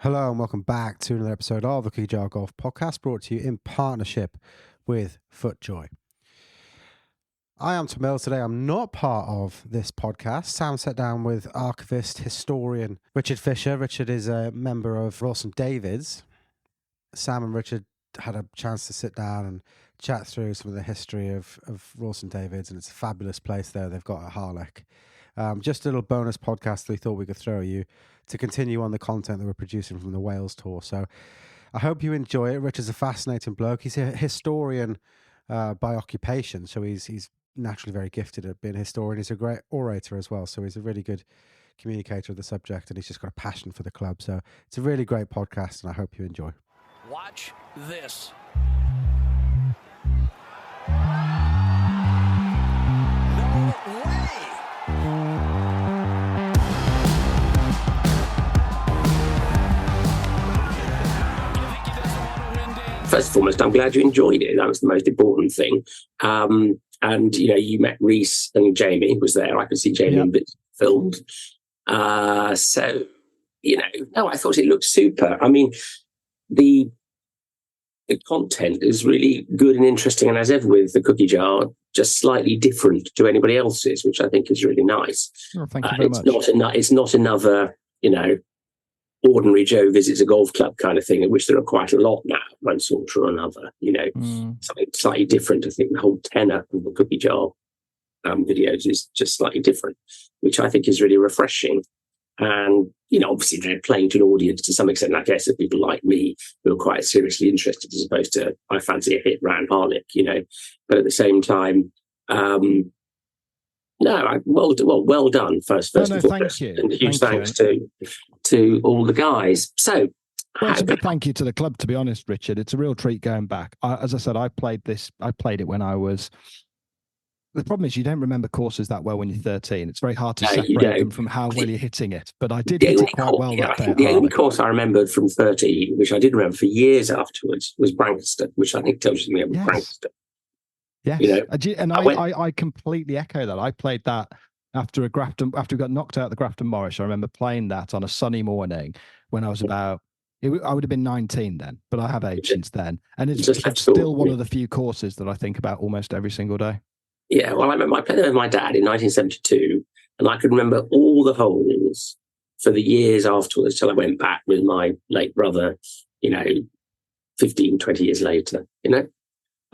Hello and welcome back to another episode of the Cookie Jar Golf Podcast, brought to you in partnership with FootJoy. I am Tom Mills today. I'm not part of this podcast. Sam sat down with archivist, historian Richard Fisher. Richard is a member of Rawson Davids. Sam and Richard had a chance to sit down and chat through some of the history of Rawson Davids, and it's a fabulous place there they've got at Harlech. Just a little bonus podcast we thought we could throw you to continue on the content that we're producing from the Wales tour. So I hope you enjoy it. Richard's a fascinating bloke. He's a historian by occupation, so he's naturally very gifted at being a historian. He's a great orator as well, so he's a really good communicator of the subject, and he's just got a passion for the club. So it's a really great podcast, and I hope you enjoy. Watch this. No way! First and foremost, I'm glad you enjoyed it. That was the most important thing. And, you met Reese and Jamie was there. I could see Jamie in bits filmed. I thought it looked super. I mean, the content is really good and interesting. And as ever with the Cookie Jar, just slightly different to anybody else's, which I think is really nice. Oh, thank you very much. It's not another, ordinary Joe visits a golf club kind of thing, of which there are quite a lot now, one sort or another, something slightly different. I think the whole tenor of the Cookie Jar videos is just slightly different, which I think is really refreshing. And, obviously they're playing to an audience to some extent, I guess, of people like me who are quite seriously interested, as opposed to, I fancy a hit round Harlech, but at the same time, well done. First of all, thank you. And huge thanks to all the guys. So, it's a big thank you to the club. To be honest, Richard, it's a real treat going back. As I said, I played it when I was. The problem is you don't remember courses that well when you're 13. It's very hard to separate them from how well you're hitting it. But I did hit it quite well that day. The only course I remembered from 13, which I did remember for years afterwards, was Brancaster, which I think tells you something about Brancaster. Yes, I completely echo that. I played that after we got knocked out of the Grafton Morris. I remember playing that on a sunny morning when I was I would have been 19 then, but I have aged since then. And it's still one of the few courses that I think about almost every single day. Yeah, well, I remember I played there with my dad in 1972, and I could remember all the holes for the years afterwards till I went back with my late brother, 15, 20 years later, which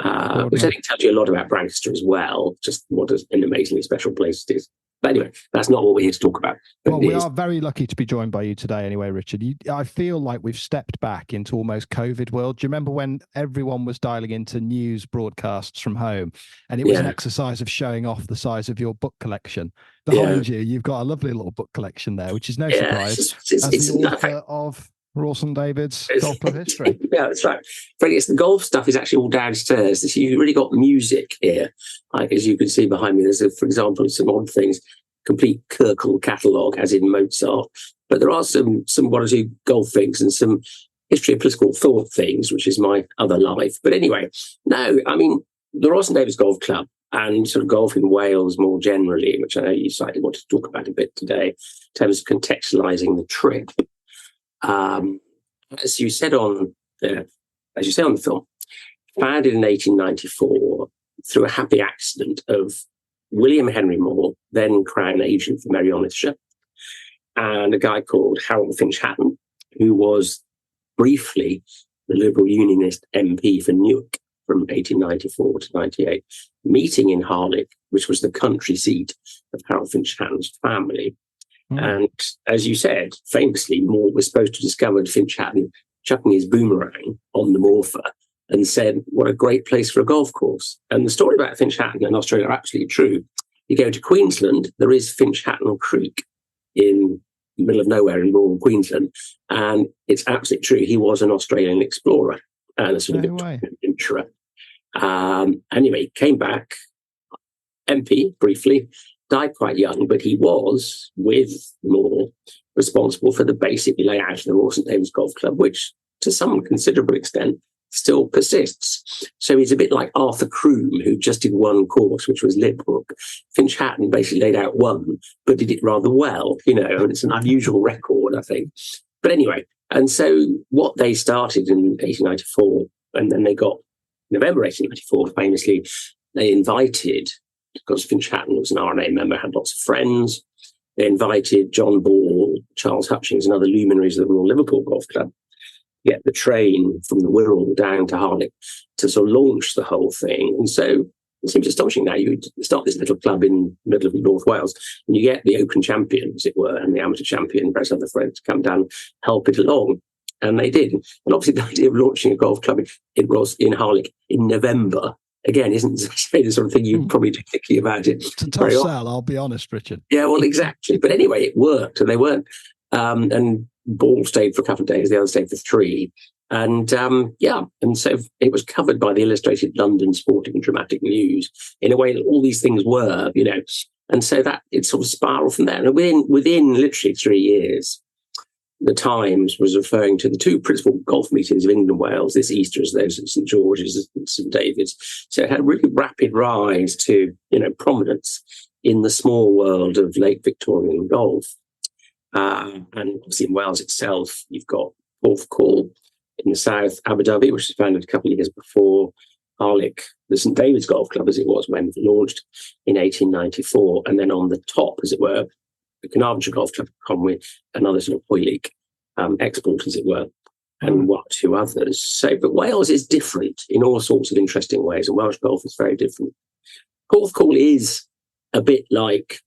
I think tells you a lot about Brancaster as well, just what an amazingly special place it is. But anyway, that's not what we're here to talk about. Well, we are very lucky to be joined by you today anyway, Richard. I feel like we've stepped back into almost COVID world. Do you remember when everyone was dialing into news broadcasts from home, and it was an exercise of showing off the size of your book collection? Behind you, you've got a lovely little book collection there, which is no surprise. It's the author of Rawson Davids' Golf Club History. Yeah, that's right. But the golf stuff is actually all downstairs. You've really got music here. Like, as you can see behind me, there's, for example, some odd things, complete Kirkle catalogue, as in Mozart. But there are some one or two golf things and some history of political thought things, which is my other life. But anyway, the Rawson Davids Golf Club and sort of golf in Wales more generally, which I know you slightly wanted to talk about a bit today, in terms of contextualising the trip. As you said on the film, founded in 1894 through a happy accident of William Henry Moore, then Crown Agent for Merry Honestshire, and a guy called Harold Finch Hatton, who was briefly the Liberal Unionist MP for Newark from 1894 to 98, meeting in Harlech, which was the country seat of Harold Finch Hatton's family. And as you said, famously, Moore was supposed to have discovered Finch Hatton chucking his boomerang on the Morpher and said, what a great place for a golf course. And the story about Finch Hatton in Australia are absolutely true. You go to Queensland, there is Finch Hatton Creek in the middle of nowhere in rural Queensland. And it's absolutely true. He was an Australian explorer and a sort of adventurer. Anyway, came back, MP briefly, died quite young, but he was, with Moore, responsible for the basic layout of the Rawson Davids Golf Club, which to some considerable extent still persists. So he's a bit like Arthur Croom, who just did one course, which was Lipbrook. Finch Hatton basically laid out one, but did it rather well, and it's an unusual record, I think. But anyway, And so what they started in 1894, and then they got November 1894, famously, they invited, because Finch Hatton was an RNA member, had lots of friends. They invited John Ball, Charles Hutchings, and other luminaries of the Royal Liverpool Golf Club, get the train from the Wirral down to Harlech to sort of launch the whole thing. And so it seems astonishing now. You start this little club in the middle of North Wales, and you get the Open champion, as it were, and the amateur champion, various other friends come down, help it along. And they did. And obviously the idea of launching a golf club in Harlech in November, again, isn't the sort of thing you'd probably be thinking about it. It's a tough sell, I'll be honest, Richard. Yeah, well, exactly. But anyway, it worked, and they weren't. And Ball stayed for a couple of days, the other stayed for 3. And and so it was covered by the Illustrated London Sporting and Dramatic News in a way that all these things were, And so that it sort of spiraled from there. And within literally 3 years, the Times was referring to the 2 principal golf meetings of England and Wales this Easter as those at St George's and St David's. So it had a really rapid rise to, prominence in the small world of late Victorian golf. And obviously in Wales itself, you've got Porthcawl in the south, Abu Dhabi, which was founded a couple of years before, Harlech, the St David's Golf Club, as it was when it launched in 1894. And then on the top, as it were, the Carnarvonshire Golf Club, Conwy, another sort of Hoylake export, as it were, and 1 or 2 others. So, but Wales is different in all sorts of interesting ways, and Welsh golf is very different. Porthcawl is a bit like,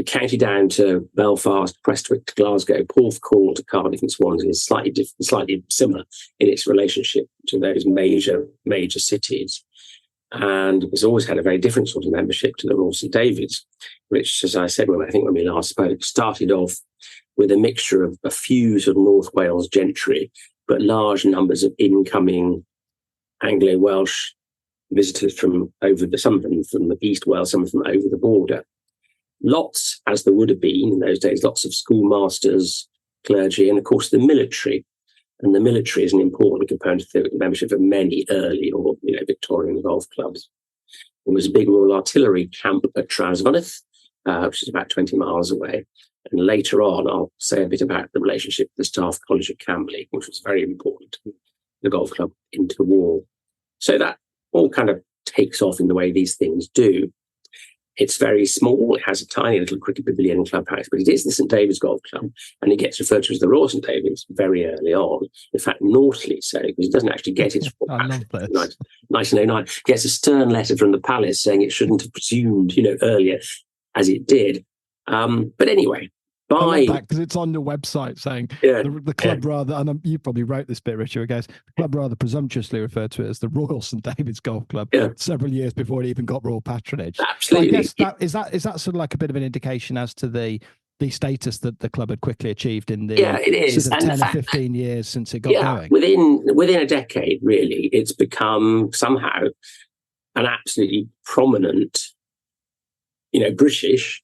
County Down to Belfast, Prestwick to Glasgow, Porthcawl to Cardiff and Swansea is slightly different, slightly similar in its relationship to those major cities. And it's always had a very different sort of membership to the Royal St David's, which, as I said, when we last spoke, started off with a mixture of a few sort of North Wales gentry, but large numbers of incoming Anglo-Welsh visitors from some of them from the East Wales, some of them over the border. Lots, as there would have been in those days, lots of schoolmasters, clergy, and of course the military. And the military is an important component of the membership of many early or Victorian golf clubs. There was a big Royal Artillery camp at Trasfynydd, which is about 20 miles away. And later on, I'll say a bit about the relationship with the Staff College at Camberley, which was very important to the golf club into the war. So that all kind of takes off in the way these things do. It's very small. It has a tiny little cricket pavilion clubhouse, but it is the St David's Golf Club, and it gets referred to as the Royal St David's very early on. In fact, naughtily so, because it doesn't actually get its 1909. It gets a stern letter from the palace saying it shouldn't have presumed, earlier as it did. But anyway, because it's on the website saying the club rather, and you probably wrote this bit, Richard, the club rather presumptuously referred to it as the Royal St David's Golf Club several years before it even got royal patronage. Absolutely. So I guess is that sort of like a bit of an indication as to the status that the club had quickly achieved in the it is. Sort of 10 or 15 years since it got going? Within a decade, really, it's become somehow an absolutely prominent, British,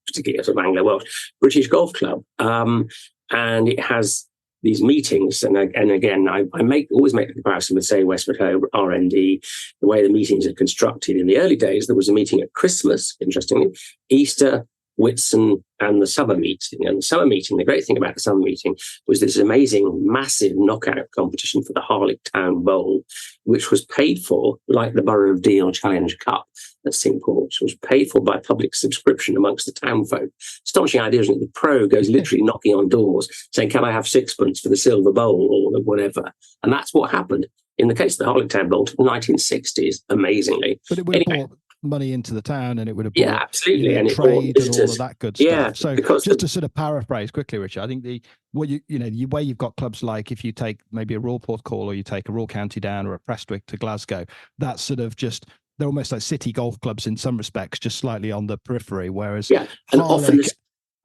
particularly sort of Anglo-Welsh, British golf club. And it has these meetings. And again, I always make the comparison with, say, Westford Home, RND, the way the meetings are constructed. In the early days, there was a meeting at Christmas, interestingly, Easter, Whitsun, and the summer meeting. And the summer meeting, the great thing about the summer meeting was this amazing, massive knockout competition for the Harlech Town Bowl, which was paid for, like the Borough of Deal Challenge Cup at St Paul's, was paid for by public subscription amongst the town folk. Astonishing idea, isn't it? The pro goes literally knocking on doors saying, can I have 6pence for the silver bowl or whatever? And that's what happened in the case of the Harlech Town Bowl in the 1960s, amazingly. But it would have brought money into the town, and it would have brought absolutely, and trade and all of that good stuff. So just to sort of paraphrase quickly, Richard, I think the way you've got clubs like, if you take maybe a Royal Porthcawl or you take a Royal County Down or a Prestwick to Glasgow, that's sort of just, they're almost like city golf clubs in some respects, just slightly on the periphery, whereas and often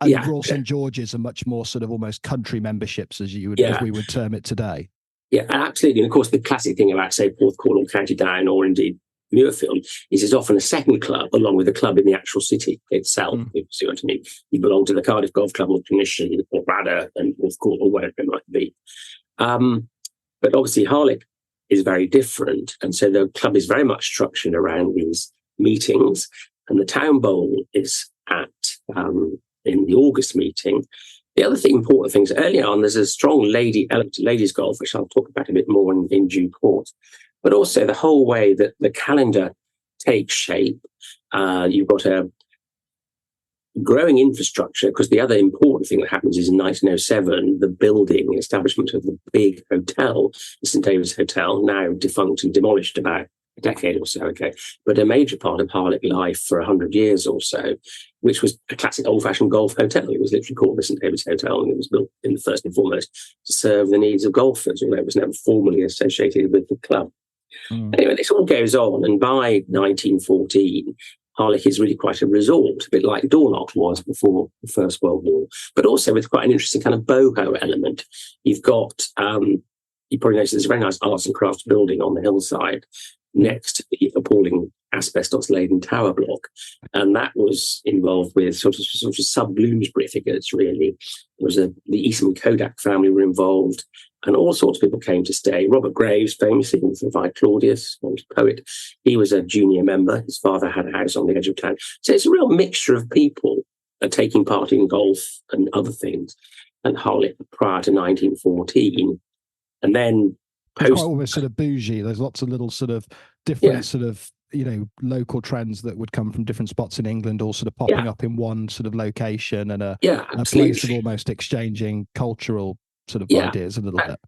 Royal St George's are much more sort of almost country memberships, as we would term it today. Yeah, absolutely. And of course, the classic thing about, say, Porthcawl or County Down, or indeed Muirfield, is it's often a second club along with a club in the actual city itself. You see what I mean? You belong to the Cardiff Golf Club or Commission or Bradder and Porthcawl or whatever it might be. But obviously, Harlech is very different. And so the club is very much structured around these meetings. And the Town Bowl is in the August meeting. The other thing, important things, early on, there's a strong element to ladies' golf, which I'll talk about a bit more in due course. But also the whole way that the calendar takes shape. You've got a growing infrastructure, because the other important thing that happens is in 1907, the building, the establishment of the big hotel, the St. David's Hotel, now defunct and demolished about a decade or so ago, but a major part of Harlech life for 100 years or so, which was a classic old-fashioned golf hotel. It was literally called the St. David's Hotel, and it was built in the first and foremost to serve the needs of golfers, although it was never formally associated with the club. Anyway, this all goes on, and by 1914, Harlech is really quite a resort, a bit like Dornoch was before the First World War, but also with quite an interesting kind of boho element. You've got, you probably noticed there's a very nice arts and crafts building on the hillside next to the appalling asbestos-laden tower block, and that was involved with sort of sub-Bloomsbury figures, really. There was the Eastman Kodak family were involved, and all sorts of people came to stay. Robert Graves, famously, who survived Claudius, was a poet. He was a junior member. His father had a house on the edge of town. So it's a real mixture of people taking part in golf and other things at Harlech prior to 1914. And then it's quite almost sort of bougie. There's lots of little sort of different sort of, you know, local trends that would come from different spots in England, all sort of popping up in one sort of location, and a place of almost exchanging cultural sort of ideas a little bit.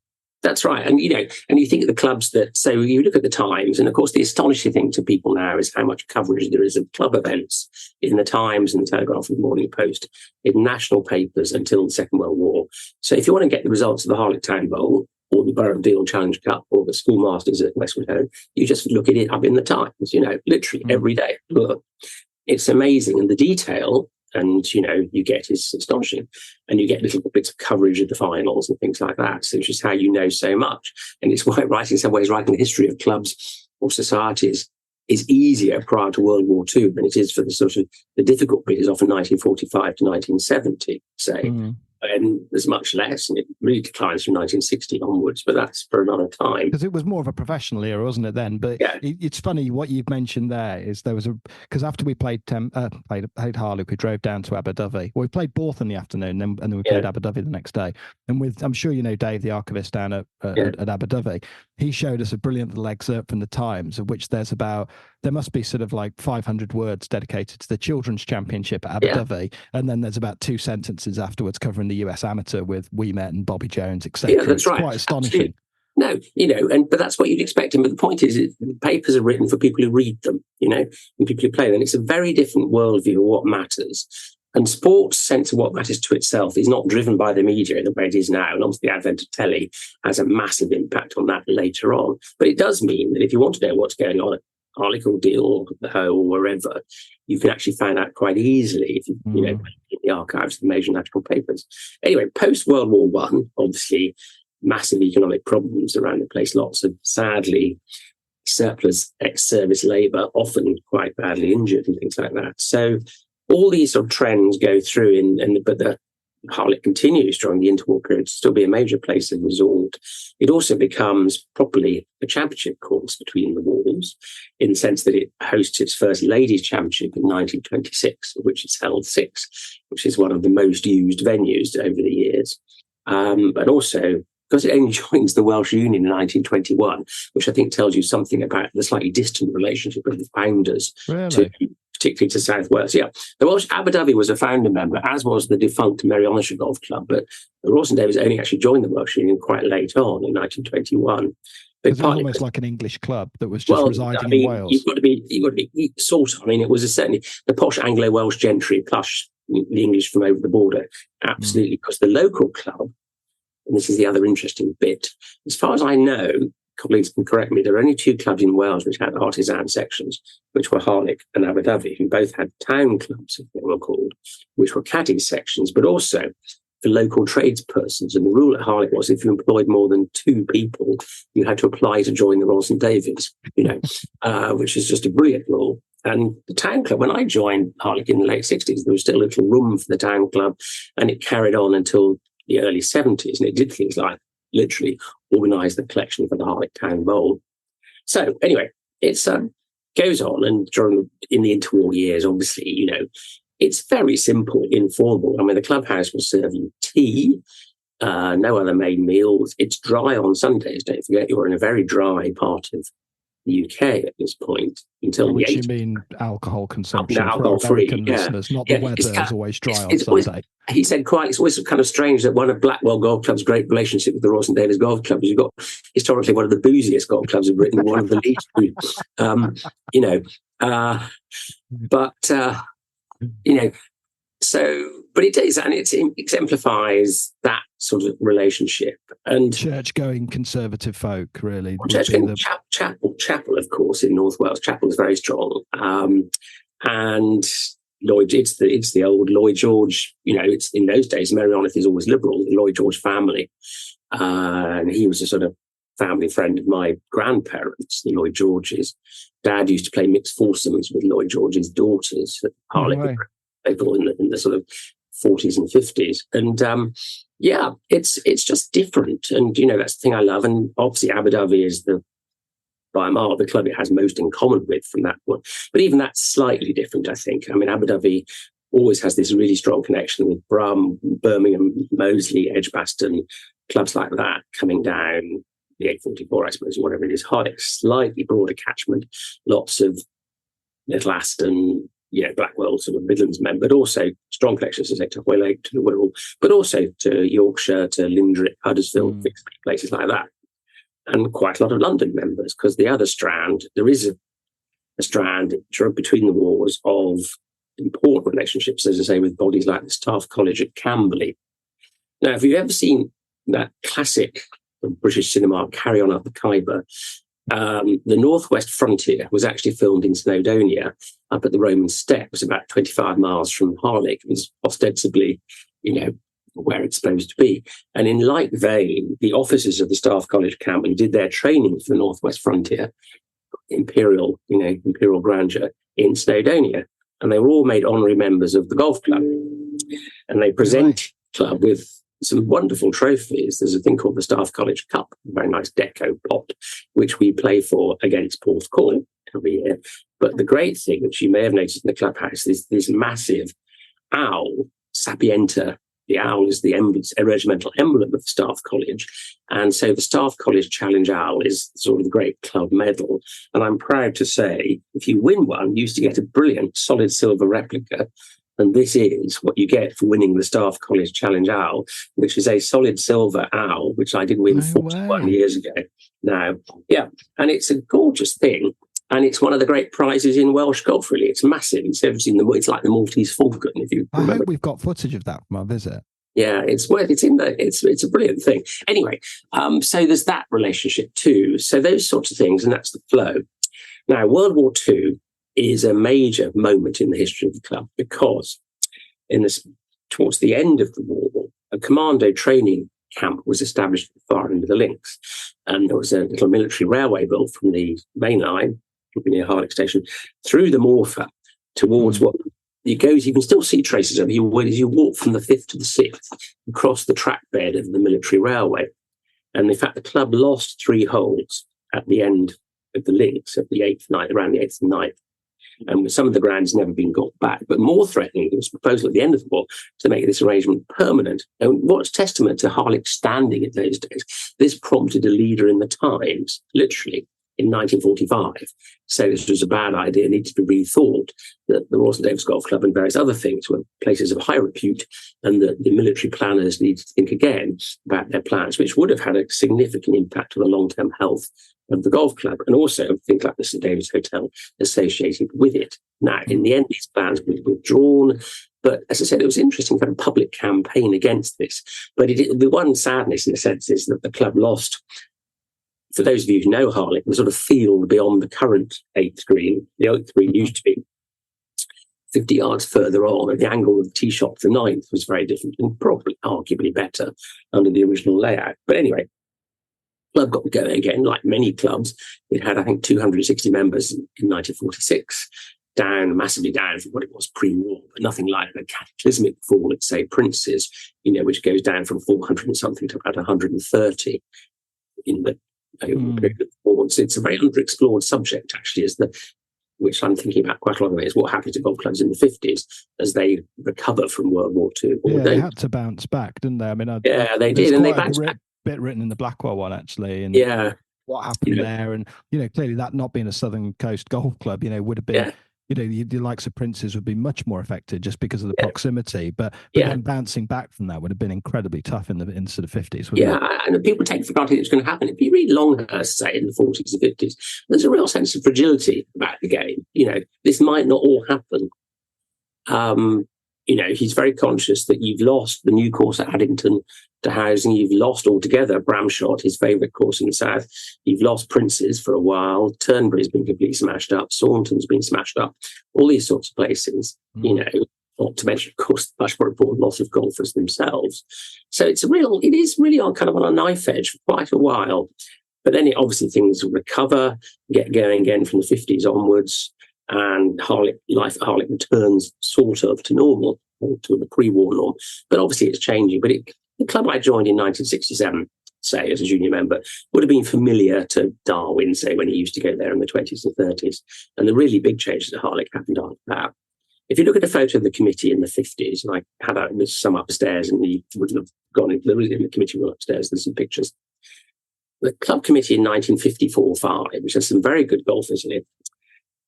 That's right. And, you know, and you think of the clubs that, so you look at the Times, and of course, the astonishing thing to people now is how much coverage there is of club events in the Times and the Telegraph and the Morning Post, in national papers until the Second World War. So if you want to get the results of the Harlech Town Bowl, or the Borough of Deal Challenge Cup, or the Schoolmasters at Westwood Home, you just look at it up in the Times, you know, literally every day. Look, it's amazing. And the detail, and, you know, you get is astonishing. And you get little bits of coverage of the finals and things like that. So it's just how you know so much. And it's why writing the history of clubs or societies is easier prior to World War II than it is for the sort of, the difficult bit is often 1945 to 1970, say. And there's much less, and it really declines from 1960 onwards, but that's for another time. Because it was more of a professional era, wasn't it, then? But it's funny, what you've mentioned there is there was because after we played Harlech, we drove down to Abu Dhabi. Well, we played Borth in the afternoon, and then we played Abu Dhabi the next day. And with, I'm sure you know Dave, the archivist down at Abu Dhabi, he showed us a brilliant little excerpt from the Times, of which there must be sort of like 500 words dedicated to the Children's Championship at Abu Dhabi, and then there's about 2 sentences afterwards covering the US Amateur with We Met and Bobby Jones, etc. Yeah, that's right. Quite astonishing. Absolutely. No, you know, but that's what you'd expect. But the point is, the papers are written for people who read them, you know, and people who play them. It's a very different worldview of what matters. And sport's sense of what matters to itself is not driven by the media in the way it is now. And obviously the advent of telly has a massive impact on that later on. But it does mean that if you want to know what's going on at Harlech or Deal or the Hoe or wherever, you can actually find out quite easily if you know, in the archives of the major national papers. Anyway, post World War One, obviously massive economic problems around the place, lots of sadly surplus ex-service labour, often quite badly injured and things like that. So all these sort of trends go through, but the Harlech continues during the interwar period to still be a major place of resort. It also becomes properly a championship course between the wars, in the sense that it hosts its first ladies' championship in 1926, of which it's held 6, which is one of the most used venues over the years. And also, because it only joins the Welsh Union in 1921, which I think tells you something about the slightly distant relationship of the founders particularly to South Wales. Yeah, the Welsh Abu Dhabi was a founder member, as was the defunct Merionethshire Golf Club, but the Rawson Davies only actually joined the Welsh Union quite late on in 1921. It's almost like an English club that was just residing in Wales. You've got to be sort of. I mean, it was certainly the posh Anglo-Welsh gentry plus the English from over the border, absolutely, because the local club, and this is the other interesting bit, as far as I know, colleagues can correct me, there are only 2 clubs in Wales which had artisan sections, which were Harlech and Abu Dhabi, who both had town clubs, as they were called, which were caddy sections, but also for local tradespersons. And the rule at Harlech was if you employed more than 2 people, you had to apply to join the Rawson Davies, you know, which is just a brilliant rule. And the town club, when I joined Harlech in the late 60s, there was still a little room for the town club, and it carried on until the early 70s, and it did things like literally organised the collection for the Harlech Town Bowl. So anyway, it's goes on, and in the interwar years, obviously, you know, it's very simple, informal. I mean, the clubhouse will serve you tea, no other main meals. It's dry on Sundays. Don't forget, you're in a very dry part of the UK at this point until the Which 80s. you mean alcohol consumption for Alcohol-free, American listeners, not yeah. the weather is always dry on It's always, Sunday. he said it's always kind of strange that one of Blackwell Golf Club's great relationship with the Royal St Davis Golf Club is you've got historically one of the booziest golf clubs in Britain, one of the least, but it is, and it exemplifies that sort of relationship. And church-going conservative folk, really. Chapel, of course, in North Wales. Chapel is very strong, and Lloyd. It's the old Lloyd George. It's in those days. Mary Onith is always liberal. The Lloyd George family, and he was a sort of family friend of my grandparents, the Lloyd Georges. Dad used to play mixed foursomes with Lloyd George's daughters at Harley. People in the sort of 40s and 50s, and it's just different, and that's the thing I love. And obviously Abu Dhabi is by a mile the club it has most in common with from that one, but even that's slightly different, I think. I mean, Abu Dhabi always has this really strong connection with Brum, Birmingham, Moseley, Edgbaston, clubs like that coming down the 844, I suppose, whatever it is. Harlech, slightly broader catchment, lots of Little Aston, Blackwell, sort of Midlands men, but also strong connections, as I say, to Hoylake, to the Wirral, but also to Yorkshire, to Lindrick, Huddersfield, places like that. And quite a lot of London members, because the other strand, there is a strand between the wars of important relationships, as I say, with bodies like the Staff College at Camberley. Now, have you ever seen that classic British cinema, Carry On Up the Khyber? The Northwest Frontier was actually filmed in Snowdonia up at the Roman Steps, about 25 miles from Harlech. It was ostensibly, where it's supposed to be. And in like vein, the officers of the Staff College Camberley did their training for the Northwest Frontier, imperial grandeur, in Snowdonia. And they were all made honorary members of the golf club. And they presented the club with some wonderful trophies. There's a thing called the Staff College Cup, a very nice deco pot, which we play for against Porthcawl every year. But the great thing, which you may have noticed in the clubhouse, is this massive owl, Sapienta. The owl is the regimental emblem of the Staff College. And so the Staff College Challenge Owl is sort of the great club medal. And I'm proud to say, if you win one, you used to get a brilliant solid silver replica. And this is what you get for winning the Staff College Challenge Owl, which is a solid silver owl, which I did win 41 years ago now. Yeah, and it's a gorgeous thing. And it's one of the great prizes in Welsh golf, really. It's massive. It's like the Maltese Falcon, if you remember. I hope we've got footage of that from our visit. Yeah, it's in there. It's a brilliant thing. Anyway, so there's that relationship too. So those sorts of things, and that's the flow. Now, World War II is a major moment in the history of the club because towards the end of the war, a commando training camp was established at the far end of the links. And there was a little military railway built from the main line, near Harlech Station, through the Morpher towards what you can still see traces of it as you walk from the 5th to the 6th across the track bed of the military railway. And in fact, the club lost 3 holes at the end of the links at the 8th night, around the 8th and 9th. And some of the ground has never been got back. But more threatening, there was a proposal at the end of the war to make this arrangement permanent. And what's testament to Harlech's standing in those days, this prompted a leader in the Times, literally, in 1945. So this was a bad idea, needed to be rethought, that the Royal St Davis Golf Club and various other things were places of high repute, and that the military planners needed to think again about their plans, which would have had a significant impact on the long-term health of the golf club, and also things like the St Davis Hotel associated with it. Now, in the end, these plans were withdrawn, but as I said, it was an interesting kind of public campaign against this. But the one sadness, in a sense, is that the club lost. For those of you who know Harlech, the sort of field beyond the current 8th green, the 8th green used to be 50 yards further on, and the angle of the tee shot to the 9th was very different and probably arguably better under the original layout. But anyway, the club got going again, like many clubs. It had, I think, 260 members in 1946, massively down from what it was pre-war, but nothing like the cataclysmic fall at, say, Prince's, which goes down from 400 and something to about 130 in the period of war. It's a very underexplored subject, actually, is the which I'm thinking about quite a lot of it, is what happened to golf clubs in the 50s as they recover from World War II. Yeah, they had to bounce back, didn't they? I mean, they did, and they bounced back. Bit written in the Blackwell one, actually, and what happened there, and clearly that not being a Southern Coast golf club, would have been, the likes of Prince's would be much more affected just because of the proximity. But then bouncing back from that would have been incredibly tough in the sort of 50s. And people take for granted it's going to happen. If you read Longhurst, say in the 40s and 50s, there's a real sense of fragility about the game. This might not all happen. He's very conscious that you've lost the new course at Addington to housing. You've lost altogether Bramshot, his favourite course in the south. You've lost Prince's for a while. Turnberry's been completely smashed up. Saunton's been smashed up. All these sorts of places, not to mention, of course, the much more important loss of golfers themselves. So it is really on kind of on a knife edge for quite a while. But then obviously things recover, get going again from the 50s onwards. And life at Harlech returns sort of to normal, or to the pre-war norm. But obviously it's changing. But the club I joined in 1967, say, as a junior member, would have been familiar to Darwin, say, when he used to go there in the 20s and 30s. And the really big changes at Harlech happened after that. If you look at a photo of the committee in the 50s, and I had some upstairs, and you wouldn't have gone in the committee room upstairs, there's some pictures. The club committee in 1954-5, which has some very good golfers in it,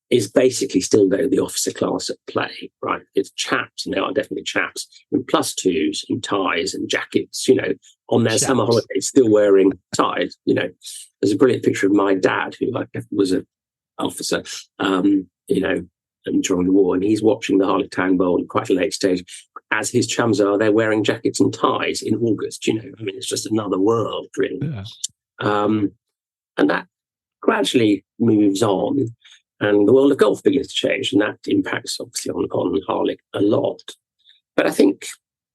is basically still the officer class at play, right? It's chaps, and they are definitely chaps, and plus twos and ties and jackets, on their summer holidays, still wearing ties. There's a brilliant picture of my dad, who was an officer, during the war, and he's watching the Harlech Town Bowl at quite a late stage. As his chums are, they're wearing jackets and ties in August, it's just another world, really. Yeah. And that gradually moves on. And the world of golf begins to change, and that impacts, obviously, on Harlech a lot. But I think,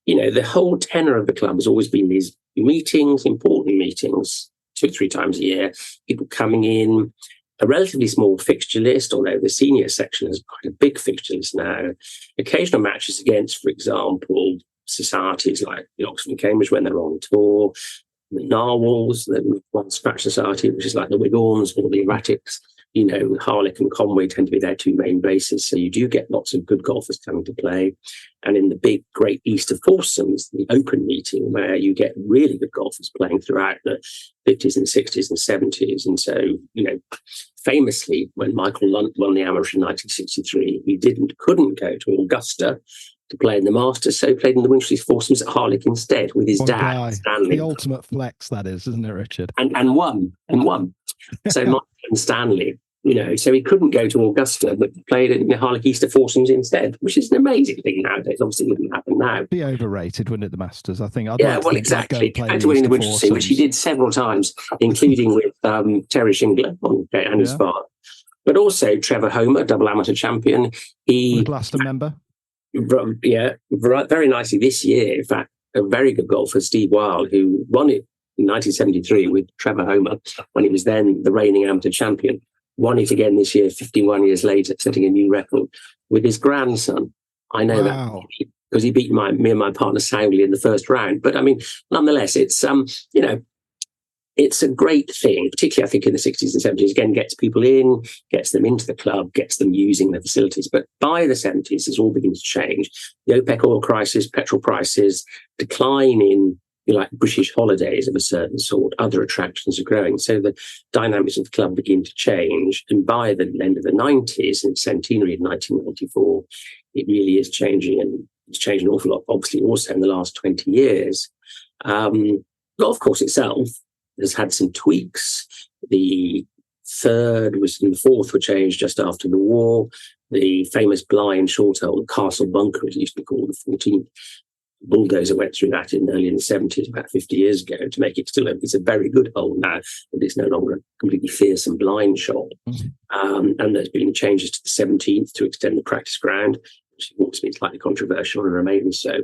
the whole tenor of the club has always been these meetings, important meetings, 2 or 3 times a year, people coming in, a relatively small fixture list, although the senior section has quite a big fixture list now, occasional matches against, for example, societies like the Oxford and Cambridge when they're on tour, the Narwhals, the One Scratch Society, which is like the Wiggorms or the Erratics. Harlech and Conway tend to be their 2 main bases. So you do get lots of good golfers coming to play. And in the big, great Easter foursomes, the open meeting, where you get really good golfers playing throughout the 50s and 60s and 70s. And so, famously, when Michael Lunt won the Amateur in 1963, he couldn't go to Augusta to play in the Masters, so he played in the Winchleys foursomes at Harlech instead with his dad, Stanley. The ultimate flex, that is, isn't it, Richard? And won. So Michael and Stanley, so he couldn't go to Augusta, but played in the Harlech Easter foursomes instead, which is an amazing thing nowadays. Obviously, it wouldn't happen now. Be overrated, wouldn't it, the Masters? I think. Exactly. And to win the Winchelsea, which he did several times, including with Terry Shingler and his father. But also Trevor Homer, double amateur champion. He Gloucester member. Yeah, very nicely this year. In fact, a very good golfer, Steve Wilde, who won it in 1973 with Trevor Homer when he was then the reigning amateur champion. Won it again this year, 51 years later, setting a new record with his grandson. I know that because he beat me and my partner soundly in the first round. But I mean, nonetheless, it's it's a great thing, particularly I think in the 60s and 70s. Again, gets people in, gets them into the club, gets them using the facilities. But by the 70s, this all begins to change. The OPEC oil crisis, petrol prices, decline in British holidays of a certain sort, other attractions are growing. So the dynamics of the club begin to change. And by the end of the 90s, and centenary in 1994, it really is changing. And it's changed an awful lot, obviously, also in the last 20 years. Golf course itself has had some tweaks. The 3rd and the 4th were changed just after the war. The famous blind short hole, Castle Bunker, as it used to be called, the 14th. Bulldozer went through that early in the 70s, about 50 years ago, to make it it's a very good hole now, but it's no longer a completely fearsome blind shot. And there's been changes to the 17th to extend the practice ground, which has always been slightly controversial and remains so.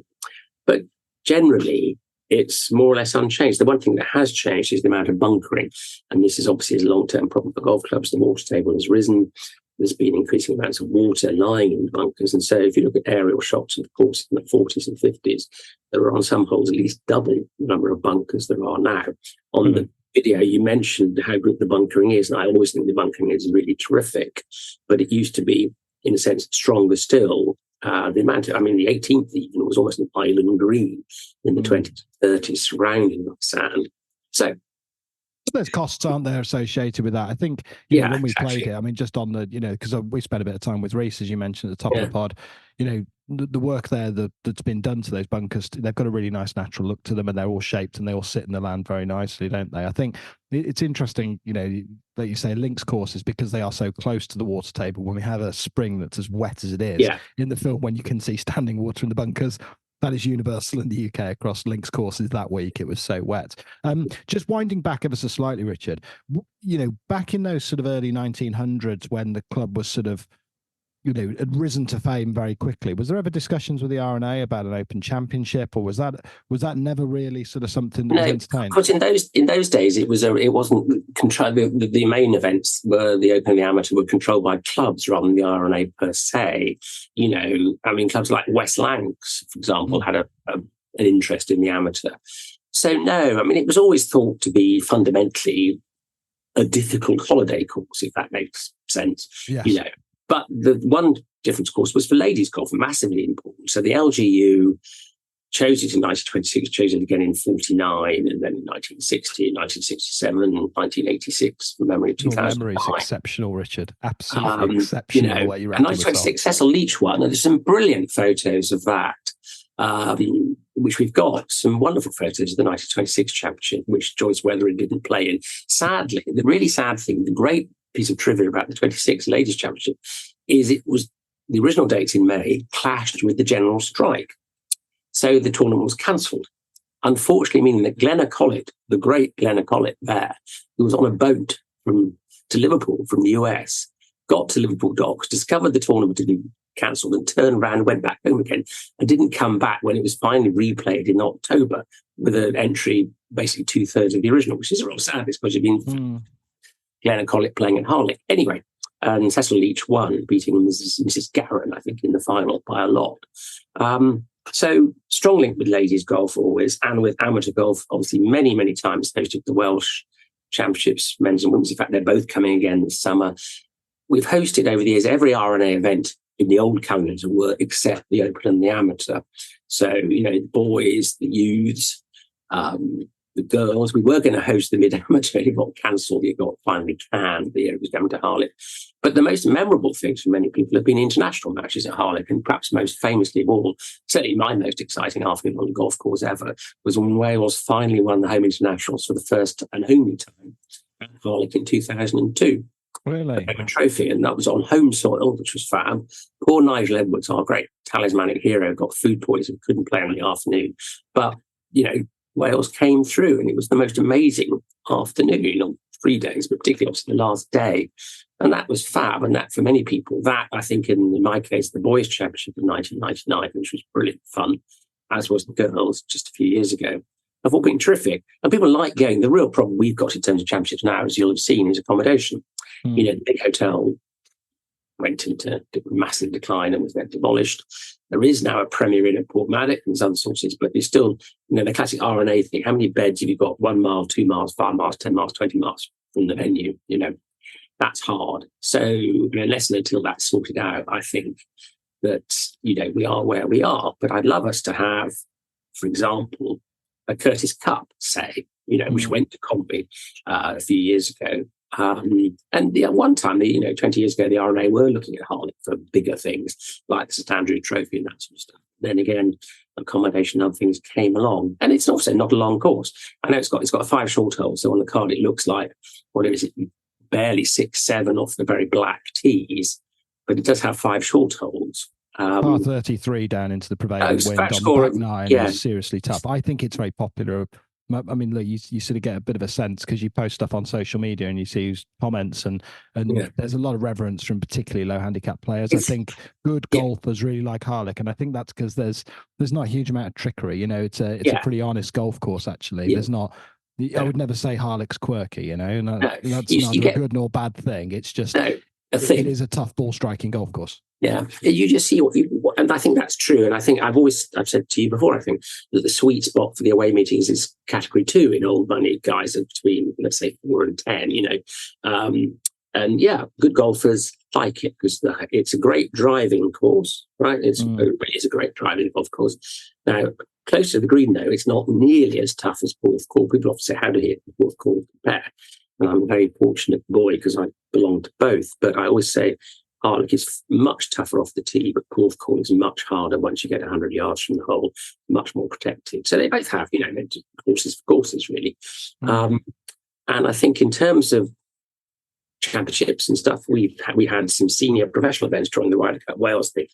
But generally, it's more or less unchanged. The one thing that has changed is the amount of bunkering, and this is obviously a long-term problem for golf clubs. The water table has risen. There's been increasing amounts of water lying in the bunkers. And so if you look at aerial shots of course in the 40s and 50s, there were on some holes at least double the number of bunkers there are now. On the video, you mentioned how good the bunkering is, and I always think the bunkering is really terrific, but it used to be, in a sense, stronger still. The amount of, the 18th even was almost an island green in the 20s, 30s, surrounding the sand. So there's costs, aren't there, associated with that? I think, when we played it, just on the, because we spent a bit of time with Reese, as you mentioned at the top of the pod, the work there that's been done to those bunkers, they've got a really nice natural look to them, and they're all shaped and they all sit in the land very nicely, don't they? I think it's interesting, that you say links courses, because they are so close to the water table. When we have a spring that's as wet as it is in the film, when you can see standing water in the bunkers, that is universal in the UK across links courses that week. It was so wet. Just winding back ever so slightly, Richard, back in those sort of early 1900s, when the club was sort of, had risen to fame very quickly, was there ever discussions with the RNA about an open championship, or was that never really sort of something that was entertained? Because in those days it wasn't controlled. The main events were the Open and the Amateur were controlled by clubs rather than the RNA per se. Clubs like West Lancs, for example, had an interest in the amateur. So no, it was always thought to be fundamentally a difficult holiday course, if that makes sense. Yes. But the one difference, of course, was for ladies golf, massively important. So the LGU chose it in 1926, chose it again in 49, and then in 1960, 1967, and 1986, from memory, 2000. Your memory is exceptional, Richard. Absolutely exceptional. And 1926, Cecil Leach won, and there's some brilliant photos of that, which we've got. Some wonderful photos of the 1926 championship, which Joyce Weatherin didn't play in. Sadly, the really sad thing, the great piece of trivia about the 26 Ladies Championship is it was the original dates in May clashed with the general strike. So the tournament was cancelled. Unfortunately, meaning that Glenna Collett, the great Glenna Collett there, who was on a boat to Liverpool from the US, got to Liverpool docks, discovered the tournament had been cancelled, and turned around, went back home again, and didn't come back when it was finally replayed in October with an entry basically 2/3 of the original, which is a real sadness because you've been Glenna Collett playing at Harlech. Anyway, and Cecil Leach won, beating Mrs. Garron, I think, in the final by a lot. So strong link with ladies golf always, and with amateur golf, obviously many, many times hosted the Welsh Championships, men's and women's. In fact, they're both coming again this summer. We've hosted over the years every RNA event in the old calendar were except the Open and the Amateur. So, the boys, the youths, the girls. We were going to host the mid-amateur. It got cancelled. It got finally canned. The year it was going to Harlech. But the most memorable things for many people have been international matches at Harlech, and perhaps most famously of all, certainly my most exciting afternoon on the golf course ever, was when Wales finally won the home internationals for the first and only time at Harlech in 2002. Really? A trophy, and that was on home soil, which was fab. Poor Nigel Edwards, our great talismanic hero, got food poisoning, couldn't play in the afternoon. But, Wales came through, and it was the most amazing afternoon, on 3 days, but particularly obviously the last day. And that was fab. And that, for many people, that, I think, in my case, the boys' championship in 1999, which was brilliant fun, as was the girls just a few years ago, have all been terrific. And people like going. The real problem we've got in terms of championships now, as you'll have seen, is accommodation. The big hotel went into massive decline and was then demolished. There is now a Premier Inn at Portmadoc and some sources, but it's still, the classic RNA thing. How many beds have you got? 1 mile, 2 miles, 5 miles, 10 miles, 20 miles from the venue? That's hard. So unless and until that's sorted out, I think that, we are where we are. But I'd love us to have, for example, a Curtis Cup, say, which went to Comby a few years ago. And one time, 20 years ago, the RNA were looking at Harlech for bigger things like the St Andrew Trophy and that sort of stuff. Then again, accommodation and other things came along, and it's also not a long course. I know it's got 5 short holes, so on the card it looks like barely 6, 7 off the very black tees, but it does have 5 short holes. Par 33 down into the prevailing wind on the back 9 is seriously tough. I think it's very popular. Look, you sort of get a bit of a sense because you post stuff on social media and you see comments, and there's a lot of reverence from particularly low handicap players. I think good golfers really like Harlech, and I think that's because there's not a huge amount of trickery. It's a pretty honest golf course actually. There's not. I would never say Harlech's quirky. And that's neither a good nor bad thing. It's just it is a tough ball striking golf course. Yeah, you just see and I think that's true. And I think I've said to you before, I think that the sweet spot for the away meetings is category 2 in old money guys between let's say 4 and 10, and yeah, good golfers like it because it's a great driving course, right? It is a great driving golf course. Now, close to the green, though, it's not nearly as tough as Porthcawl. People often say, how do you hit Porthcawl compare? And I'm a very fortunate boy because I belong to both. But I always say Harlech is much tougher off the tee, but Porthcawl is much harder once you get 100 yards from the hole, much more protected. So they both have, courses, really. And I think in terms of championships and stuff, we had some senior professional events during the Ryder Cup Wales thing.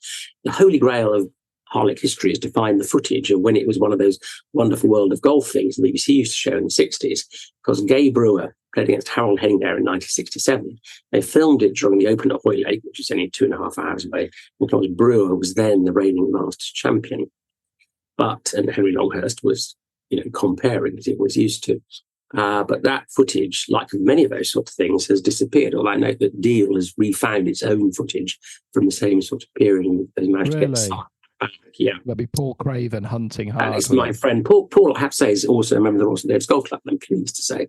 The holy grail of Harlech history is to find the footage of when it was one of those wonderful World of Golf things the BBC used to show in the 60s, because Gay Brewer played against Harold Henning there in 1967. They filmed it during the Open at Hoylake, which is only 2.5 hours away, because Brewer was then the reigning Masters champion. And Henry Longhurst was, comparing as he was used to. But that footage, like many of those sort of things, has disappeared. Although I know that Deal has refound its own footage from the same sort of period as managed to get back. Yeah, that'd be Paul Craven hunting hard. And it's my friend Paul. I have to say, is also a member of the Royston Davis Golf Club. I'm pleased to say,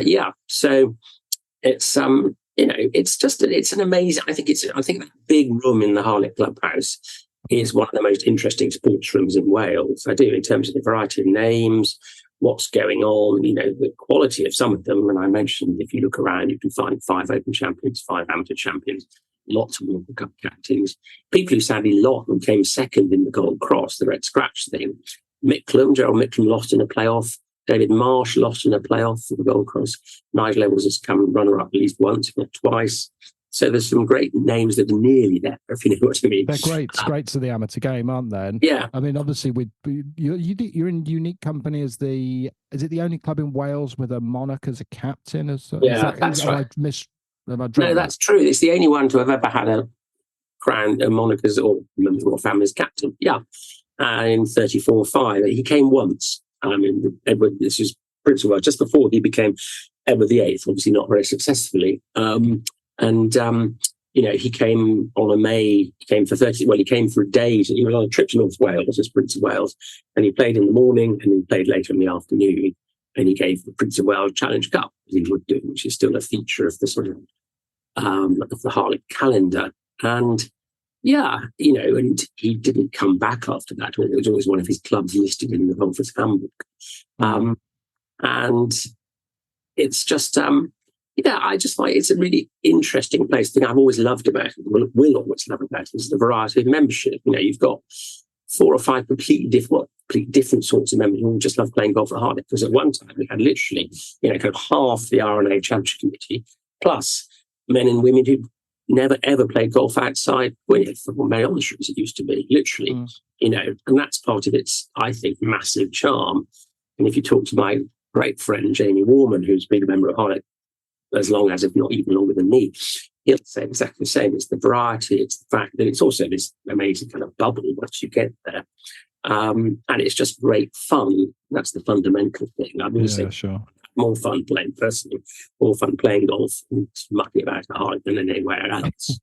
yeah. So it's it's an amazing. I think that big room in the Harlech Clubhouse is one of the most interesting sports rooms in Wales. I do, in terms of the variety of names, what's going on, the quality of some of them. And I mentioned, if you look around, you can find 5 Open champions, 5 amateur champions, lots of World Cup captains, people who sadly lost and came second in the Gold Cross, the Red Scratch thing. Gerald Micklem lost in a playoff. David Marsh lost in a playoff for the Gold Cross. Nigel Evans has come runner-up at least once, if not twice. So there's some great names that are nearly there, if you know what I mean. They're great. Greats of the amateur game, aren't they? And yeah. I mean, obviously, you're in unique company as is it the only club in Wales with a monarch as a captain? That's right. No, that's true. It's the only one to have ever had a crown, a monarch or member of the royal family's captain. Yeah. In 34-5. He came once. Edward, this is Prince of Wales, just before he became Edward VIII, obviously not very successfully. He came on a May, he came for 30, well, he came for a day, he was on a trip to North Wales as Prince of Wales, and he played in the morning and he played later in the afternoon, and he gave the Prince of Wales Challenge Cup, as he would do, which is still a feature of the sort of the Harlech calendar. And yeah, and he didn't come back after that. It was always one of his clubs listed in the Golfers Handbook. And it's just, I just find it's a really interesting place. The thing I've always loved about it, will always love about it, is the variety of membership. You've got 4 or 5 completely different sorts of members who all just love playing golf at Harlech. Because at one time we had literally, kind of half the RNA Championship Committee, plus men and women who never ever played golf outside Gwynedd or Mary Oldershaw, as it used to be, literally, and that's part of its, I think, massive charm. And if you talk to my great friend Jamie Warman, who's been a member of Harlech as long as, if not even longer than me, he'll say exactly the same. It's the variety, it's the fact that it's also this amazing kind of bubble once you get there. And it's just great fun. That's the fundamental thing. I would say more fun playing golf and mucking about at Harlech than anywhere else.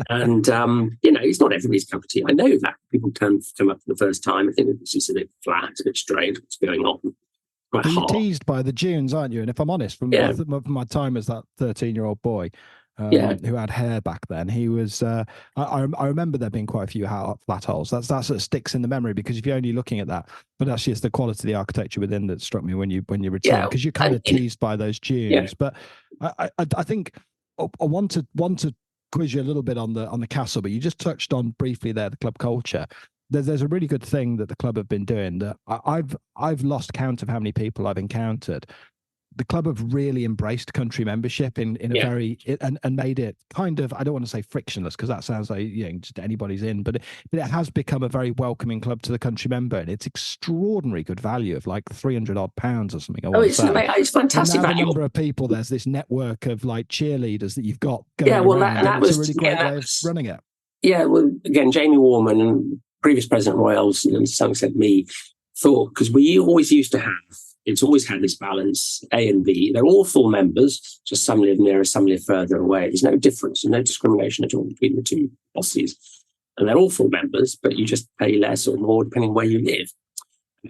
And, it's not everybody's cup of tea. I know that people come up for the first time. I think it's just a bit flat, it's a bit strange what's going on. But you're teased by the dunes, aren't you? And if I'm honest, from my time as that 13-year-old boy who had hair back then, he was. I remember there being quite a few flat holes. That sort of sticks in the memory, because if you're only looking at that, but actually it's the quality of the architecture within that struck me when you returned, because you're kind of teased by those dunes. Yeah. But I think I want to quiz you a little bit on the castle, but you just touched on briefly there the club culture. There's a really good thing that the club have been doing that I've lost count of how many people I've encountered. The club have really embraced country membership in a very and made it kind of, I don't want to say frictionless, because that sounds like just anybody's in, but it has become a very welcoming club to the country member, and it's extraordinary good value of like £300 odd or something. It's fantastic. And now the number of people, there's this network of like cheerleaders that you've got going around. That was a really great way of running it. Yeah, well, again, Jamie Warman and previous president of Wales, and to some extent me, thought, because we always used to have, it's always had this balance, A and B. They're all full members, just some live nearer, some live further away. There's no difference, there's no discrimination at all between the two bosses. And they're all full members, but you just pay less or more depending where you live.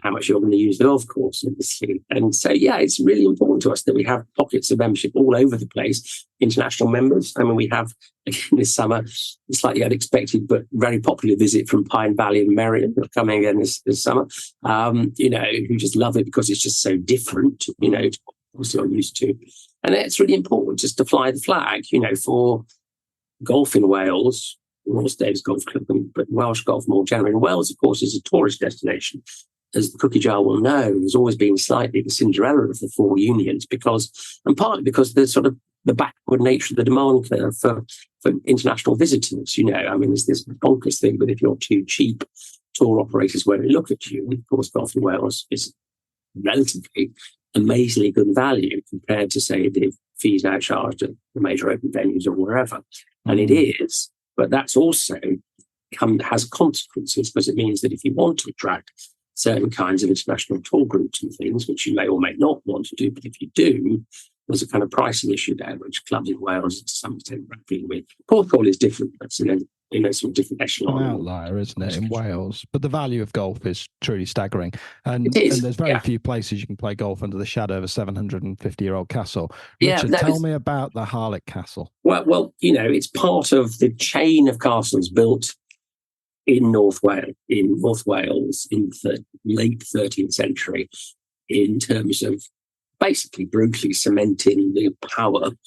how much you're going to use the golf course, obviously. And so, yeah, it's really important to us that we have pockets of membership all over the place. International members. I mean, we have, again, this summer, a slightly unexpected but very popular visit from Pine Valley and Merriam, who are coming again this summer, who just love it because it's just so different, to what I'm used to. And it's really important just to fly the flag, for golf in Wales, Royal Staves Golf Club, but Welsh golf more generally. And Wales, of course, is a tourist destination. As the cookie jar will know, has always been slightly the Cinderella of the four unions and partly because the sort of the backward nature of the demand curve for international visitors. There's this bonkers thing that if you're too cheap, tour operators won't look at you. And of course, golf in Wales is relatively amazingly good value compared to, say, the fees now charged at the major open venues or wherever. And it is, but that's also has consequences, because it means that if you want to attract certain kinds of international tour groups and things, which you may or may not want to do, but if you do, there's a kind of pricing issue there, which clubs in Wales to some extent are grappling with. Porthcawl is different. That's sort of different echelon. An outlier, isn't it, in Wales? But the value of golf is truly staggering. And there's very few places you can play golf under the shadow of a 750-year-old castle. Richard, tell me about the Harlech Castle. Well, it's part of the chain of castles built in North Wales in the late 13th century, in terms of basically brutally cementing the power of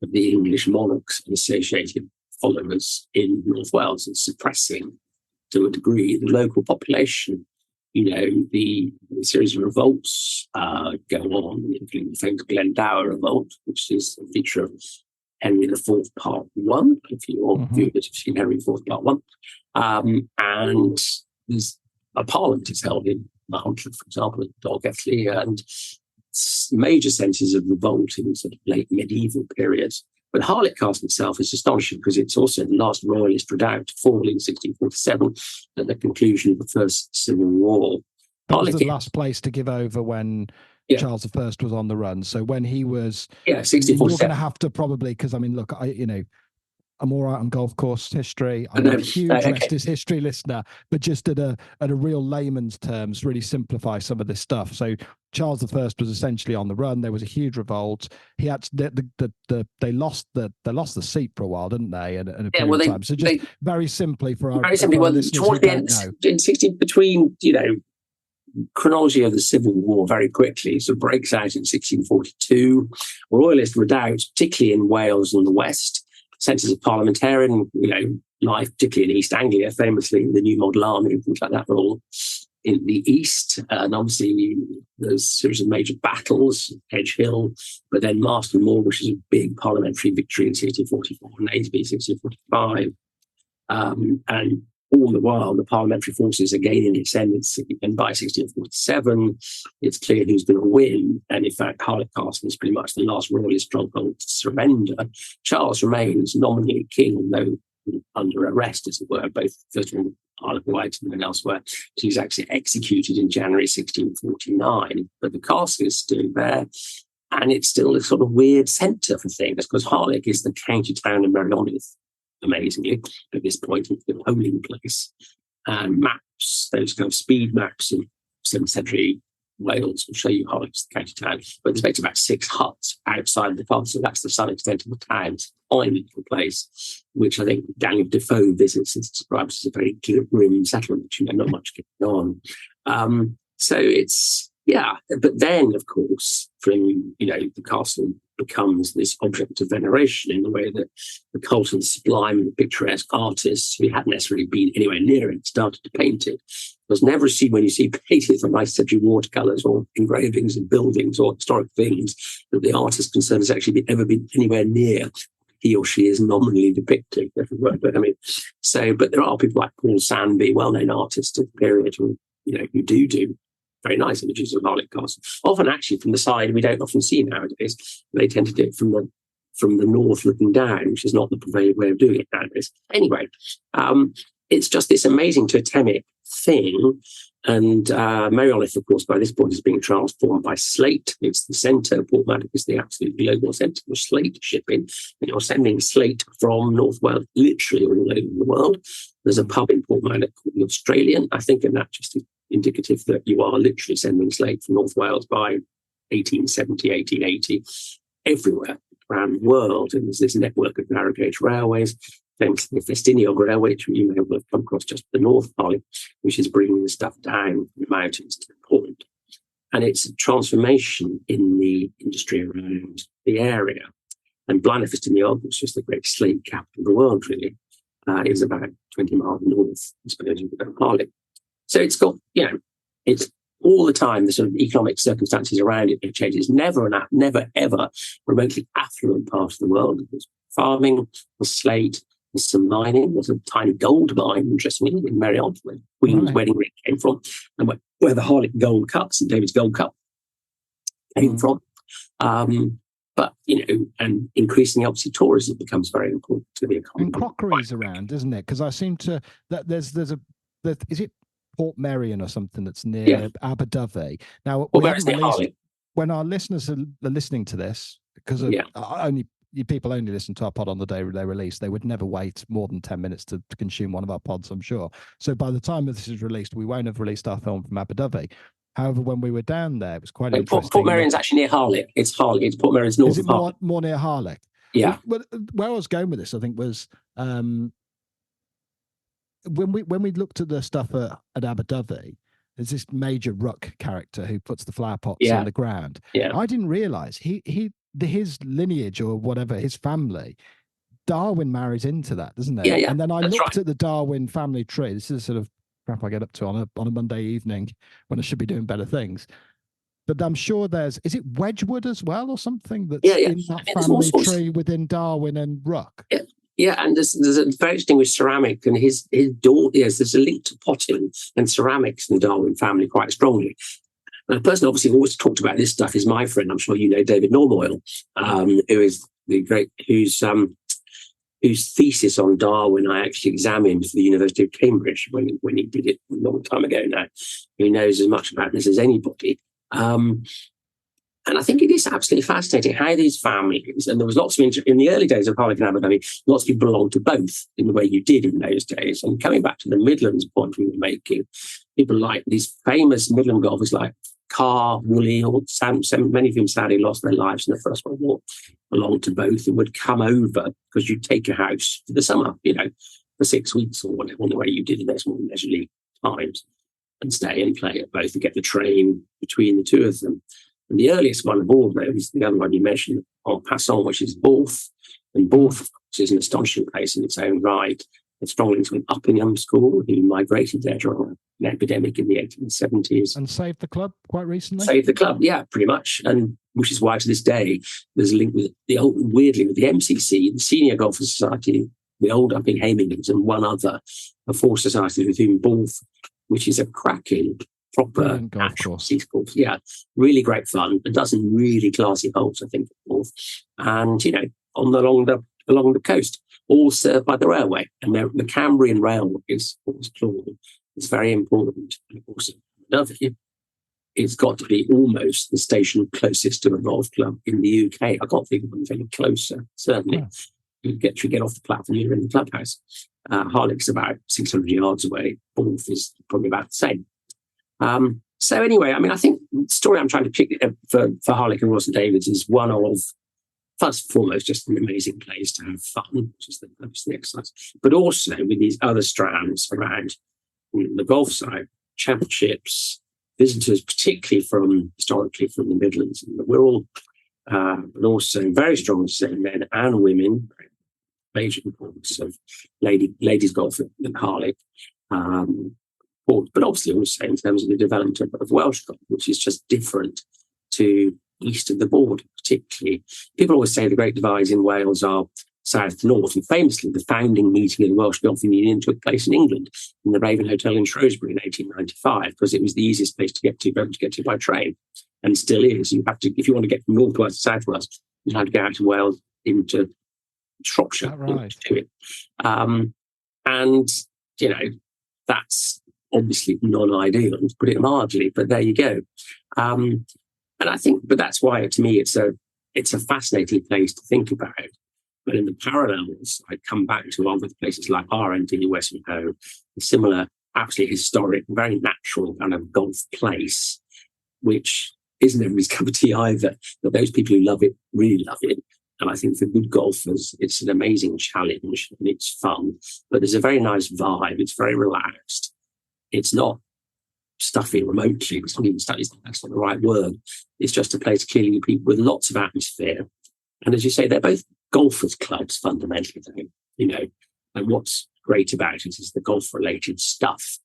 the English monarchs and associated followers in North Wales, and suppressing to a degree the local population. The series of revolts go on, including the famous Glendower revolt, which is a feature of Henry IV Part 1, if you're viewing it, you've seen Henry IV Part 1. And there's a parliament is held in Mountford, for example, in Dolgelly, and major centres of revolt in sort of late medieval periods. But Harlech Castle itself is astonishing because it's also the last royalist redoubt to fall in 1647 at the conclusion of the First Civil War. That was the last place to give over when Charles I was on the run. So when he was, 1647. You're going to have to probably, because look, I'm all right on golf course history. I'm not a huge Restis history listener, but just at a real layman's terms, really simplify some of this stuff. So Charles I was essentially on the run. There was a huge revolt. He had they lost the seat for a while, didn't they? And a period of time. So just very simply for our listeners towards the end, in 16 between chronology of the Civil War very quickly sort of breaks out in 1642. Royalist redoubts, particularly in Wales and the West. Centres of parliamentarian, life, particularly in East Anglia, famously the New Model Army and things like that, were all in the East. And obviously there's a series of major battles, Edge Hill, but then Marston Moor, which is a big parliamentary victory in 1644, and Naseby 1645. And all the while, the parliamentary forces are gaining ascendancy. And by 1647, it's clear who's going to win. And in fact, Harlech Castle is pretty much the last royalist stronghold to surrender. Charles remains nominally king, though under arrest, as it were, both first of all, Isle of Wight and then elsewhere. So he's actually executed in January 1649. But the castle is still there. And it's still a sort of weird centre for things, because Harlech is the county town of Merioneth, amazingly, at this point, it's the polling place. And maps, those kind of speed maps in 7th century Wales will show you Harlech's the county town. But there's basically about 6 huts outside the castle. That's the southern extent of the town. It's a tiny little place, which I think Daniel Defoe visits and describes as a very grim settlement, not much going on. So it's, but then, of course, from, the castle becomes this object of veneration in the way that the cult and sublime and picturesque artists who hadn't necessarily been anywhere near it started to paint it. It was never seen when you see painted from 19th century watercolours or engravings of buildings or historic things that the artist concerned has actually ever been anywhere near he or she is nominally depicting. But there are people like Paul Sandby, well-known artist of the period, who do very nice images of Harlech Castle. Often actually from the side we don't often see nowadays. They tend to do it from the north looking down, which is not the prevailing way of doing it nowadays. Anyway, it's just this amazing totemic thing. And Merioneth, of course, by this point is being transformed by slate. It's the centre. Portmadoc is the absolute global centre for slate shipping. And you're sending slate from North Wales, literally all over the world. There's a pub in Portmadoc called the Australian, I think, and that just indicative that you are literally sending slate from North Wales by 1870, 1880, everywhere around the world. And there's this network of narrow gauge railways, famously the Festiniog Railway, which you may have come across just the North of Harley, which is bringing the stuff down from the mountains to the port. And it's a transformation in the industry around the area. And Festiniog, which is the great slate capital of the world, really, is about 20 miles north, I suppose, of Harley. So it's got, it's all the time, the sort of economic circumstances around it change. It's never ever remotely affluent part of the world. There's farming, there's slate, there's some mining. There's a tiny gold mine, interestingly, in Merrion, where Queen's wedding ring came from, and where the Harlech Gold Cup, St David's Gold Cup, came from. But, and increasingly, obviously, tourism becomes very important to the economy. And crockery's around, isn't it? Because I seem to, is it Port Merion or something that's near Aberdyfi? Now, when our listeners are listening to this, because people only listen to our pod on the day they release, they would never wait more than 10 minutes to consume one of our pods, I'm sure. So by the time this is released, we won't have released our film from Aberdyfi. However, when we were down there, it was quite interesting. Port Merion's actually near Harlech. It's Harlech. It's Port Merion's north of Harlech. More near Harlech? Yeah. But where I was going with this, I think, was when we looked at the stuff at Aberdyfi, there's this Major Ruck character who puts the flower pots in the ground. Yeah. I didn't realise his lineage or whatever, his family, Darwin marries into that, doesn't it? Yeah. And then I looked at the Darwin family tree. This is sort of crap I get up to on a Monday evening when I should be doing better things. But I'm sure is it Wedgwood as well or something that's in that family tree within Darwin and Ruck? Yeah, and there's a very distinguished ceramic, and his daughter, there's a link to potting and ceramics in the Darwin family quite strongly. And the person obviously who always talked about this stuff is my friend, I'm sure you know, David Normoyle, who is the great, whose thesis on Darwin I actually examined for the University of Cambridge when he did it a long time ago now. He knows as much about this as anybody. And I think it is absolutely fascinating how these families, and there was lots of in the early days of Harlech and Aberdyfi, lots of people belonged to both in the way you did in those days. And coming back to the Midlands point we were making, people like these famous Midland golfers like Carr, Woolley, or many of whom sadly lost their lives in the First World War, belonged to both and would come over because you'd take a house for the summer, for 6 weeks or whatever, the way you did in those more leisurely times, and stay and play at both and get the train between the two of them. And the earliest one of all those, the other one you mentioned, en passant, which is Borth. And Borth, which is an astonishing place in its own right. It's strong linked with Uppingham School, who migrated there during an epidemic in the 1870s. And saved the club quite recently? Saved the club, yeah, pretty much. And which is why to this day, there's a link with weirdly with the MCC, the Senior Golfers Society, the old Uppinghamingans, and one other, the four societies with whom Borth, which is a cracking proper golf course. Course. Yeah, really great fun. A dozen really classy holes, I think, and along the coast, all served by the railway. And the Cambrian Railway is it's very important. And of course, it's got to be almost the station closest to a golf club in the UK. I can't think of anything closer. Certainly, you get off the platform, you're in the clubhouse. Harlech's about 600 yards away. Borth is probably about the same. So anyway, I think the story I'm trying to pick for Harlech and Ross and Davids is one of, first and foremost, just an amazing place to have fun, which is the purpose of the exercise, but also with these other strands around the golf side, championships, visitors, particularly historically from the Midlands, and we're all, but also very strong men and women, major importance of ladies golf at Harlech. But obviously also in terms of the development of Welsh golf, which is just different to east of the border, particularly. People always say the great divides in Wales are south to north, and famously the founding meeting of the Welsh Golfing Union took place in England, in the Raven Hotel in Shrewsbury in 1895, because it was the easiest place to get to by train, and still is. You have to, if you want to get from North Wales to South Wales, you have to go out to Wales into Shropshire to do it. And that's obviously non-ideal, to put it mildly, but there you go. And I think, but that's why, to me, it's a fascinating place to think about. But in the parallels, I come back to other places like RND, Western Ho, similar absolutely historic, very natural kind of golf place, which isn't everybody's cup of tea either. But those people who love it really love it. And I think for good golfers, it's an amazing challenge and it's fun. But there's a very nice vibe. It's very relaxed. It's not stuffy remotely. It's not even stuffy. That's not the right word. It's just a place clearly with lots of atmosphere. And as you say, they're both golfers' clubs fundamentally, And what's great about it is the golf-related stuff.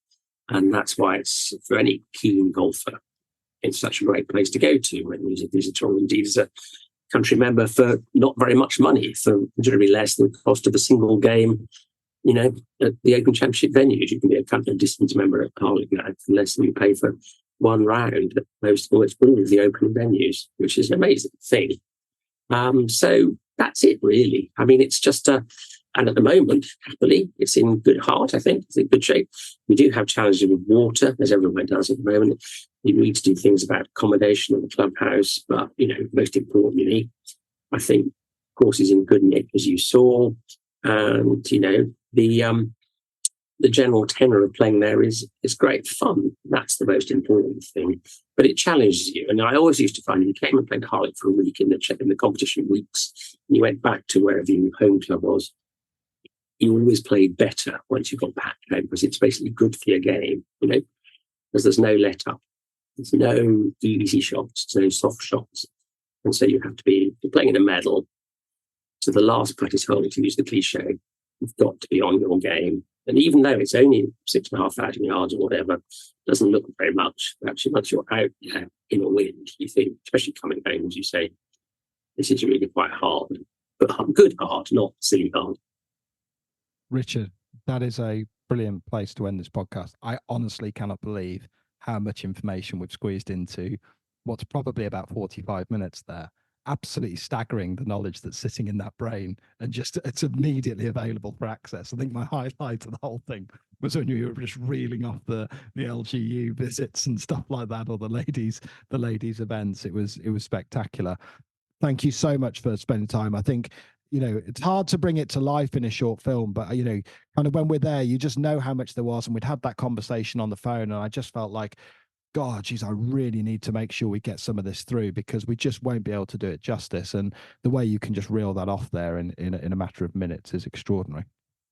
And that's why it's, for any keen golfer, it's such a great place to go to when he's a visitor or indeed as a country member for not very much money, for considerably less than the cost of a single game, at the Open Championship venues. You can be a country distance member at Carling now for less than you pay for one round at most all of the Open venues, which is an amazing thing. So that's it, really. I mean, it's just and at the moment, happily, it's in good heart, I think. It's in good shape. We do have challenges with water, as everyone does at the moment. You need to do things about accommodation in the clubhouse. But, most importantly, I think course is in good nick, as you saw. And, the general tenor of playing there is great fun. That's the most important thing. But it challenges you. And I always used to find you came and played Harlech for a week in the competition weeks, and you went back to wherever your home club was. You always played better once you got back home because it's basically good for your game, because there's no let up. There's no easy shots, there's no soft shots. And so you have to be playing in a medal to the last practice hole, to use the cliche. You've got to be on your game. And even though it's only 6,500 yards or whatever, doesn't look very much. Actually, once you're out in a wind, you think, especially coming home, as you say, this is really quite hard, but good hard, not silly hard. Richard, that is a brilliant place to end this podcast. I honestly cannot believe how much information we've squeezed into what's probably about 45 minutes there. Absolutely staggering, the knowledge that's sitting in that brain, and just it's immediately available for access. I think my highlight of the whole thing was when you were just reeling off the LGU visits and stuff like that, or the ladies events. It was spectacular. Thank you so much for spending time. I think it's hard to bring it to life in a short film, but kind of when we're there, you just know how much there was, and we'd had that conversation on the phone, and I just felt like, God, geez, I really need to make sure we get some of this through, because we just won't be able to do it justice. And the way you can just reel that off there in a matter of minutes is extraordinary.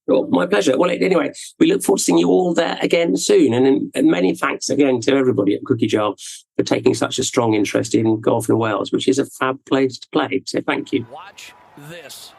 Well, my pleasure. Well, anyway, we look forward to seeing you all there again soon. And many thanks again to everybody at Cookie Jar for taking such a strong interest in golf in Wales, which is a fab place to play. So thank you. Watch this.